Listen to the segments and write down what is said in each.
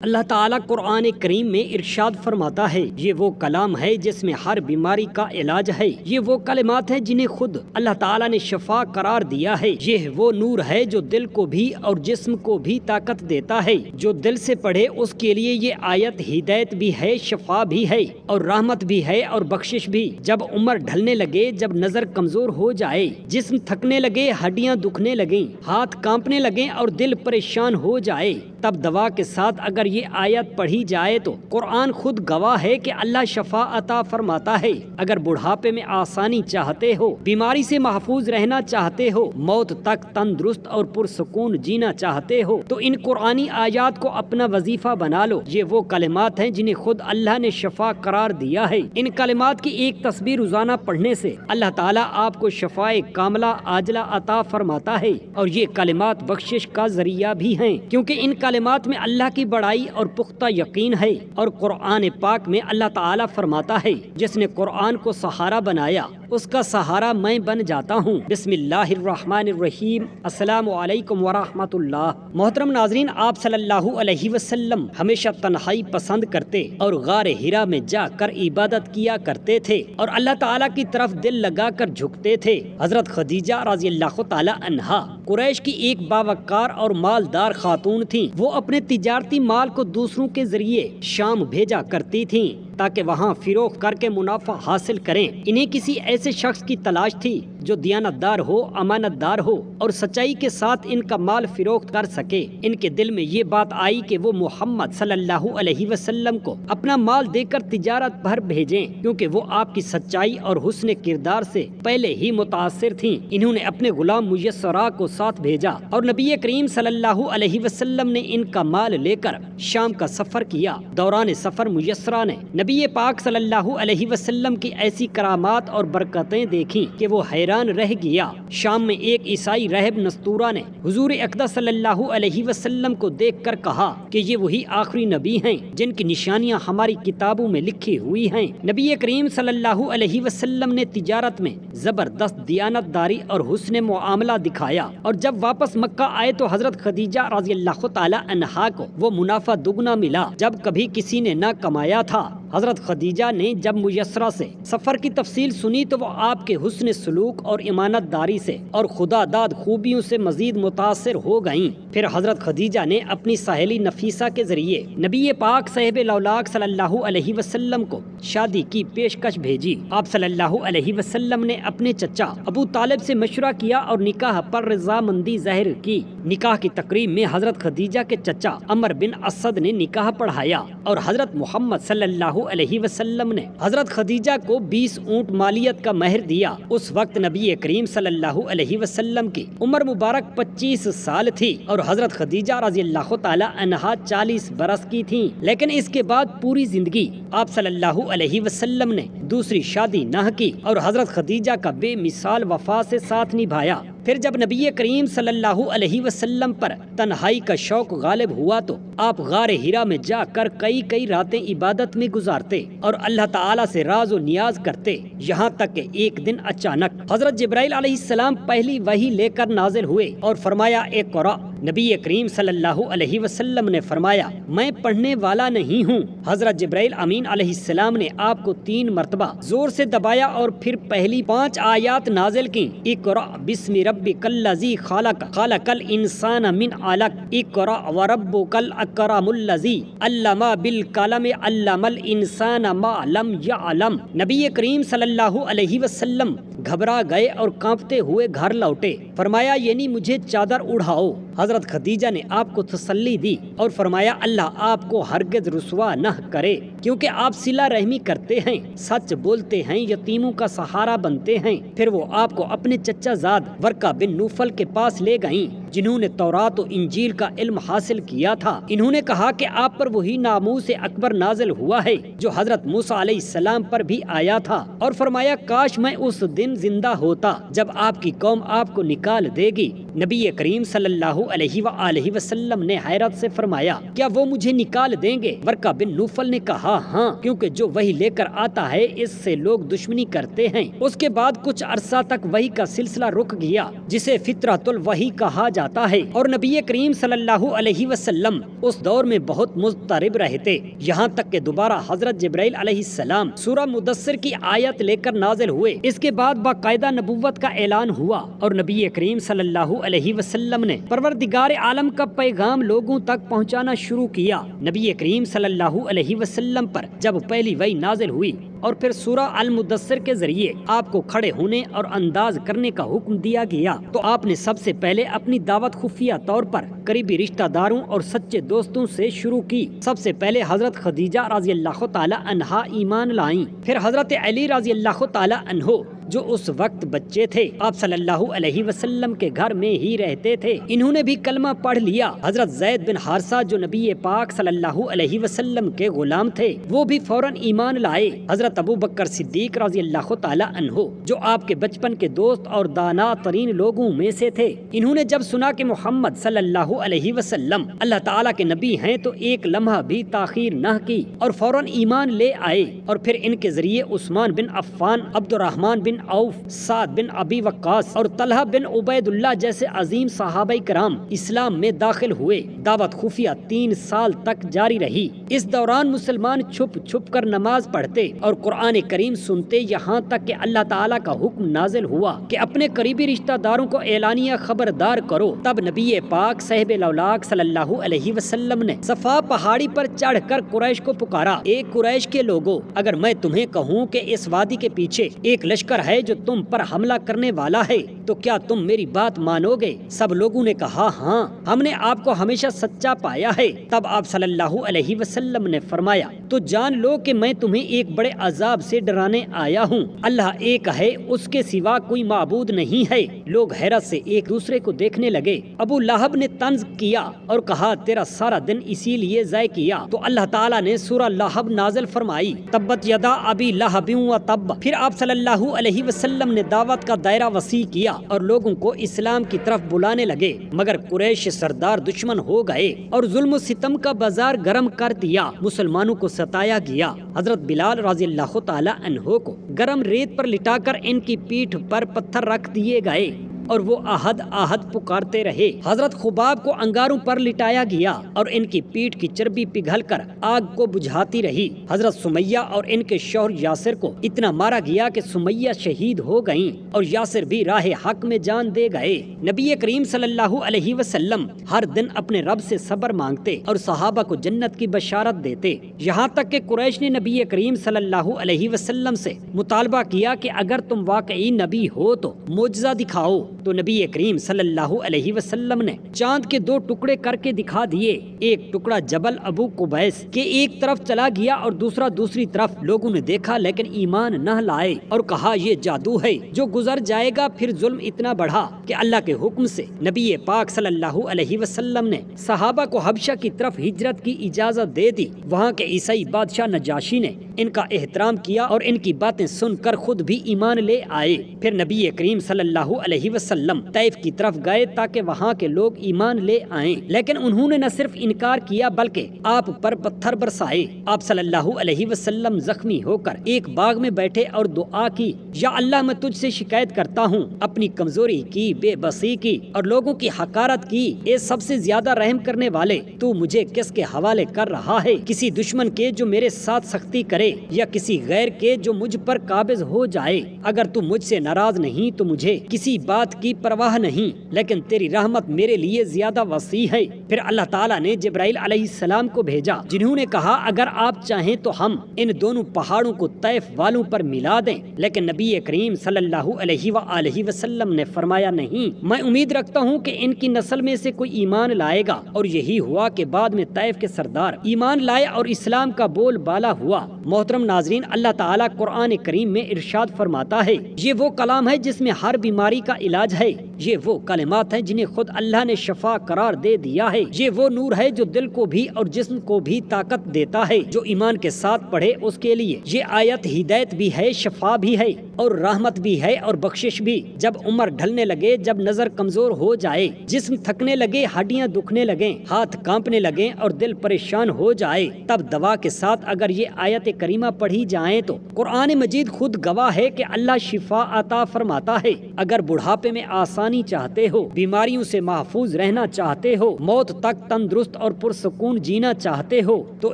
اللہ تعالیٰ قرآن کریم میں ارشاد فرماتا ہے، یہ وہ کلام ہے جس میں ہر بیماری کا علاج ہے، یہ وہ کلمات ہیں جنہیں خود اللہ تعالیٰ نے شفا قرار دیا ہے، یہ وہ نور ہے جو دل کو بھی اور جسم کو بھی طاقت دیتا ہے، جو دل سے پڑھے اس کے لیے یہ آیت ہدایت بھی ہے، شفا بھی ہے اور رحمت بھی ہے اور بخشش بھی۔ جب عمر ڈھلنے لگے، جب نظر کمزور ہو جائے، جسم تھکنے لگے، ہڈیاں دکھنے لگیں، ہاتھ کانپنے لگیں اور دل پریشان ہو جائے، تب دوا کے ساتھ اگر یہ آیت پڑھی جائے تو قرآن خود گواہ ہے کہ اللہ شفا عطا فرماتا ہے۔ اگر بڑھاپے میں آسانی چاہتے ہو، بیماری سے محفوظ رہنا چاہتے ہو، موت تک تندرست اور پرسکون جینا چاہتے ہو تو ان قرآنی آیات کو اپنا وظیفہ بنا لو۔ یہ وہ کلمات ہیں جنہیں خود اللہ نے شفا قرار دیا ہے۔ ان کلمات کی ایک تسبیح روزانہ پڑھنے سے اللہ تعالیٰ آپ کو شفائے کاملہ عاجلہ عطا فرماتا ہے، اور یہ کلمات بخشش کا ذریعہ بھی ہیں، کیونکہ ان کلمات میں اللہ کی بڑائی اور پختہ یقین ہے۔ اور قرآن پاک میں اللہ تعالیٰ فرماتا ہے، جس نے قرآن کو سہارا بنایا اس کا سہارا میں بن جاتا ہوں۔ بسم اللہ الرحمن الرحیم۔ السلام علیکم ورحمۃ اللہ۔ محترم ناظرین، آپ صلی اللہ علیہ وسلم ہمیشہ تنہائی پسند کرتے اور غار ہرا میں جا کر عبادت کیا کرتے تھے اور اللہ تعالیٰ کی طرف دل لگا کر جھکتے تھے۔ حضرت خدیجہ رضی اللہ تعالی عنہا قریش کی ایک باوقار اور مالدار خاتون تھیں۔ وہ اپنے تجارتی مال کو دوسروں کے ذریعے شام بھیجا کرتی تھیں تاکہ وہاں فروخت کر کے منافع حاصل کریں۔ انہیں کسی ایسے شخص کی تلاش تھی جو دیانت دار ہو، امانت دار ہو اور سچائی کے ساتھ ان کا مال فروخت کر سکے۔ ان کے دل میں یہ بات آئی کہ وہ محمد صلی اللہ علیہ وسلم کو اپنا مال دے کر تجارت پر بھیجیں، کیونکہ وہ آپ کی سچائی اور حسن کردار سے پہلے ہی متاثر تھیں۔ انہوں نے اپنے غلام میسرہ کو ساتھ بھیجا اور نبی کریم صلی اللہ علیہ وسلم نے ان کا مال لے کر شام کا سفر کیا۔ دوران سفر میسرہ نے نبی پاک صلی اللہ علیہ وسلم کی ایسی کرامات اور برکتیں دیکھیں کہ وہ حیران رہ گیا۔ شام میں ایک عیسائی راہب نستورہ نے حضور اقدس صلی اللہ علیہ وسلم کو دیکھ کر کہا کہ یہ وہی آخری نبی ہیں جن کی نشانیاں ہماری کتابوں میں لکھی ہوئی ہیں۔ نبی کریم صلی اللہ علیہ وسلم نے تجارت میں زبردست دیانت داری اور حسن معاملہ دکھایا، اور جب واپس مکہ آئے تو حضرت خدیجہ رضی اللہ تعالی عنہا کو وہ منافع دگنا ملا جب کبھی کسی نے نہ کمایا تھا۔ حضرت خدیجہ نے جب میسرہ سے سفر کی تفصیل سنی تو وہ آپ کے حسن سلوک اور امانت داری سے اور خدا داد خوبیوں سے مزید متاثر ہو گئیں۔ پھر حضرت خدیجہ نے اپنی سہیلی نفیسہ کے ذریعے نبی پاک صاحب لولاک صلی اللہ علیہ وسلم کو شادی کی پیشکش بھیجی۔ آپ صلی اللہ علیہ وسلم نے اپنے چچا ابو طالب سے مشورہ کیا اور نکاح پر رضامندی ظاہر کی۔ نکاح کی تقریب میں حضرت خدیجہ کے چچا عمر بن اسد نے نکاح پڑھایا اور حضرت محمد صلی اللہ علیہ وسلم نے حضرت خدیجہ کو 20 اونٹ مالیت کا مہر دیا۔ اس وقت نبی کریم صلی اللہ علیہ وسلم کی عمر مبارک 25 سال تھی اور حضرت خدیجہ رضی اللہ تعالی عنہا 40 برس کی تھیں، لیکن اس کے بعد پوری زندگی آپ صلی اللہ علیہ وسلم نے دوسری شادی نہ کی اور حضرت خدیجہ کا بے مثال وفا سے ساتھ نبھایا۔ پھر جب نبی کریم صلی اللہ علیہ وسلم پر تنہائی کا شوق غالب ہوا تو آپ غار ہرا میں جا کر کئی راتیں عبادت میں گزارتے اور اللہ تعالیٰ سے راز و نیاز کرتے، یہاں تک کہ ایک دن اچانک حضرت جبرائیل علیہ السلام پہلی وحی لے کر نازل ہوئے اور فرمایا اقرأ۔ نبی کریم صلی اللہ علیہ وسلم نے فرمایا میں پڑھنے والا نہیں ہوں۔ حضرت جبرائیل امین علیہ السلام نے آپ کو 3 مرتبہ زور سے دبایا اور پھر پہلی 5 آیات نازل کی۔ اقرأ بسم ربک الذی خلق، خلق الانسان من علق، اقرأ وربک الاکرم الذی علم بالقلم، علم الانسان ما لم یعلم۔ نبی کریم صلی اللہ علیہ وسلم گھبرا گئے اور کانپتے ہوئے گھر لوٹے۔ فرمایا یعنی مجھے چادر اڑھاؤ۔ حضرت خدیجہ نے آپ کو تسلی دی اور فرمایا اللہ آپ کو ہرگز رسوا نہ کرے، کیونکہ آپ صلہ رحمی کرتے ہیں، سچ بولتے ہیں، یتیموں کا سہارا بنتے ہیں۔ پھر وہ آپ کو اپنے چچا زاد ورقہ بن نوفل کے پاس لے گئیں جنہوں نے تورات و انجیل کا علم حاصل کیا تھا۔ انہوں نے کہا کہ آپ پر وہی ناموس اکبر نازل ہوا ہے جو حضرت موسیٰ علیہ السلام پر بھی آیا تھا، اور فرمایا کاش میں اس دن زندہ ہوتا جب آپ کی قوم آپ کو نکال دے گی۔ نبی کریم صلی اللہ علیہ وآلہ وسلم نے حیرت سے فرمایا کیا وہ مجھے نکال دیں گے؟ ورقہ بن نوفل نے کہا ہاں، کیونکہ جو وحی لے کر آتا ہے اس سے لوگ دشمنی کرتے ہیں۔ اس کے بعد کچھ عرصہ تک وحی کا سلسلہ رک گیا جسے فطرت الوحی کہا جاتا ہے، اور نبی کریم صلی اللہ علیہ وسلم اس دور میں بہت مضطرب رہے تھے، یہاں تک کہ دوبارہ حضرت جبرائیل علیہ السلام سورہ مدثر کی آیت لے کر نازل ہوئے۔ اس کے بعد باقاعدہ نبوت کا اعلان ہوا اور نبی کریم صلی اللہ علیہ وسلم نے پروردگار عالم کا پیغام لوگوں تک پہنچانا شروع کیا۔ نبی کریم صلی اللہ علیہ وسلم پر جب پہلی وحی نازل ہوئی اور پھر سورہ المدثر کے ذریعے آپ کو کھڑے ہونے اور انداز کرنے کا حکم دیا گیا، تو آپ نے سب سے پہلے اپنی دعوت خفیہ طور پر قریبی رشتہ داروں اور سچے دوستوں سے شروع کی۔ سب سے پہلے حضرت خدیجہ رضی اللہ تعالی عنہا ایمان لائیں، پھر حضرت علی رضی اللہ تعالی عنہ جو اس وقت بچے تھے، آپ صلی اللہ علیہ وسلم کے گھر میں ہی رہتے تھے، انہوں نے بھی کلمہ پڑھ لیا۔ حضرت زید بن حارثہ جو نبی پاک صلی اللہ علیہ وسلم کے غلام تھے، وہ بھی فوراً ایمان لائے۔ حضرت ابو بکر صدیق رضی اللہ تعالی عنہ جو آپ کے بچپن کے دوست اور دانا ترین لوگوں میں سے تھے، انہوں نے جب سنا کہ محمد صلی اللہ علیہ وسلم اللہ تعالیٰ کے نبی ہیں تو ایک لمحہ بھی تاخیر نہ کی اور فوراً ایمان لے آئے، اور پھر ان کے ذریعے عثمان بن عفان، عبد الرحمن بن عوف، سعد بن ابی وقاص اور طلحہ بن عبید اللہ جیسے عظیم صحابہ کرام اسلام میں داخل ہوئے۔ دعوت خفیہ 3 سال تک جاری رہی۔ اس دوران مسلمان چھپ چھپ کر نماز پڑھتے اور قرآن کریم سنتے، یہاں تک کہ اللہ تعالیٰ کا حکم نازل ہوا کہ اپنے قریبی رشتہ داروں کو اعلانیہ خبردار کرو۔ تب نبی پاک صاحب لولاک صلی اللہ علیہ وسلم نے صفا پہاڑی پر چڑھ کر قریش کو پکارا، ایک قریش کے لوگوں، اگر میں تمہیں کہوں کہ اس وادی کے پیچھے ایک لشکر ہے جو تم پر حملہ کرنے والا ہے تو کیا تم میری بات مانو گے؟ سب لوگوں نے کہا ہاں، ہم نے آپ کو ہمیشہ سچا پایا ہے۔ تب آپ صلی اللہ علیہ وسلم نے فرمایا، تو جان لو کہ میں تمہیں ایک بڑے عذاب سے ڈرانے آیا ہوں۔ اللہ ایک ہے، اس کے سوا کوئی معبود نہیں ہے۔ لوگ حیرت سے ایک دوسرے کو دیکھنے لگے۔ ابو لہب نے طنز کیا اور کہا، تیرا سارا دن اسی لیے ضائع کیا۔ تو اللہ تعالیٰ نے سورہ لہب نازل فرمائی، تبت یدا ابی لہب و تب۔ پھر آپ صلی اللہ علیہ وسلم نے دعوت کا دائرہ وسیع کیا اور لوگوں کو اسلام کی طرف بلانے لگے، مگر قریش سردار دشمن ہو گئے اور ظلم و ستم کا بازار گرم کر دیا۔ مسلمانوں کو ستایا گیا۔ حضرت بلال رضی اللہ تعالی عنہ کو گرم ریت پر لٹا کر ان کی پیٹھ پر پتھر رکھ دیے گئے اور وہ آہد آہد پکارتے رہے۔ حضرت خباب کو انگاروں پر لٹایا گیا اور ان کی پیٹھ کی چربی پگھل کر آگ کو بجھاتی رہی۔ حضرت سمیہ اور ان کے شوہر یاسر کو اتنا مارا گیا کہ سمیہ شہید ہو گئیں اور یاسر بھی راہ حق میں جان دے گئے۔ نبی کریم صلی اللہ علیہ وسلم ہر دن اپنے رب سے صبر مانگتے اور صحابہ کو جنت کی بشارت دیتے، یہاں تک کہ قریش نے نبی کریم صلی اللہ علیہ وسلم سے مطالبہ کیا کہ اگر تم واقعی نبی ہو تو معجزہ دکھاؤ۔ تو نبی کریم صلی اللہ علیہ وسلم نے چاند کے 2 ٹکڑے کر کے دکھا دیے، ایک ٹکڑا جبل ابو قبیس کے ایک طرف چلا گیا اور دوسرا دوسری طرف۔ لوگوں نے دیکھا لیکن ایمان نہ لائے اور کہا یہ جادو ہے جو گزر جائے گا۔ پھر ظلم اتنا بڑھا کہ اللہ کے حکم سے نبی پاک صلی اللہ علیہ وسلم نے صحابہ کو حبشہ کی طرف ہجرت کی اجازت دے دی۔ وہاں کے عیسائی بادشاہ نجاشی نے ان کا احترام کیا اور ان کی باتیں سن کر خود بھی ایمان لے آئے۔ پھر نبی کریم صلی اللہ علیہ وسلم طائف کی طرف گئے تاکہ وہاں کے لوگ ایمان لے آئیں، لیکن انہوں نے نہ صرف انکار کیا بلکہ آپ پر پتھر برسائے۔ آپ صلی اللہ علیہ وسلم زخمی ہو کر ایک باغ میں بیٹھے اور دعا کی، یا اللہ میں تجھ سے شکایت کرتا ہوں، اپنی کمزوری کی، بے بسی کی اور لوگوں کی حقارت کی۔ اے سب سے زیادہ رحم کرنے والے، تو مجھے کس کے حوالے کر رہا ہے؟ کسی دشمن کے جو میرے ساتھ سختی کرے یا کسی غیر کے جو مجھ پر قابض ہو جائے؟ اگر تو مجھ سے ناراض نہیں تو مجھے کسی بات کی پرواہ نہیں، لیکن تیری رحمت میرے لیے زیادہ وسیع ہے۔ پھر اللہ تعالیٰ نے جبرائیل علیہ السلام کو بھیجا، جنہوں نے کہا اگر آپ چاہیں تو ہم ان دونوں پہاڑوں کو طائف والوں پر ملا دیں، لیکن نبی کریم صلی اللہ علیہ وآلہ وسلم نے فرمایا نہیں، میں امید رکھتا ہوں کہ ان کی نسل میں سے کوئی ایمان لائے گا۔ اور یہی ہوا کہ بعد میں طائف کے سردار ایمان لائے اور اسلام کا بول بالا ہوا۔ محترم ناظرین، اللہ تعالیٰ قرآن کریم میں ارشاد فرماتا ہے، یہ وہ کلام ہے جس میں ہر بیماری کا علاج ہے، یہ وہ کلمات ہیں جنہیں خود اللہ نے شفا قرار دے دیا ہے، یہ وہ نور ہے جو دل کو بھی اور جسم کو بھی طاقت دیتا ہے، جو ایمان کے ساتھ پڑھے اس کے لیے یہ آیت ہدایت بھی ہے، شفا بھی ہے اور رحمت بھی ہے اور بخشش بھی۔ جب عمر ڈھلنے لگے، جب نظر کمزور ہو جائے، جسم تھکنے لگے، ہڈیاں دکھنے لگیں، ہاتھ کانپنے لگیں اور دل پریشان ہو جائے، تب دوا کے ساتھ اگر یہ آیت کریمہ پڑھی جائیں تو قرآن مجید خود گواہ ہے کہ اللہ شفا عطا فرماتا ہے۔ اگر بڑھاپے میں آسانی آسانی چاہتے ہو، بیماریوں سے محفوظ رہنا چاہتے ہو، موت تک تندرست اور پرسکون جینا چاہتے ہو تو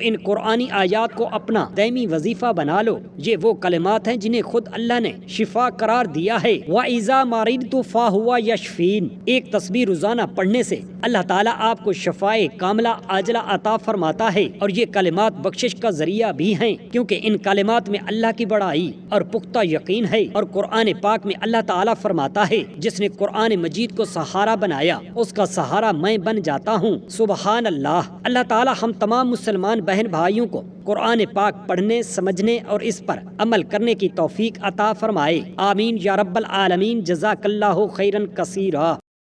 ان قرآنی آیات کو اپنا دائمی وظیفہ بنا لو۔ یہ وہ کلمات ہیں جنہیں خود اللہ نے شفا قرار دیا ہے۔ وَإِذَا مَرِضْتُ فَهُوَ يَشْفِينِ، ایک تسبیح روزانہ پڑھنے سے اللہ تعالیٰ آپ کو شفائے کاملہ عاجلہ عطا فرماتا ہے، اور یہ کلمات بخشش کا ذریعہ بھی ہیں، کیونکہ ان کلمات میں اللہ کی بڑائی اور پختہ یقین ہے۔ اور قرآن پاک میں اللہ تعالیٰ فرماتا ہے، جس نے قرآن مجید کو سہارا بنایا اس کا سہارا میں بن جاتا ہوں۔ سبحان اللہ۔ اللہ تعالیٰ ہم تمام مسلمان بہن بھائیوں کو قرآن پاک پڑھنے، سمجھنے اور اس پر عمل کرنے کی توفیق عطا فرمائے۔ آمین یا رب العالمین۔ جزاک اللہ خیرا کثیرا۔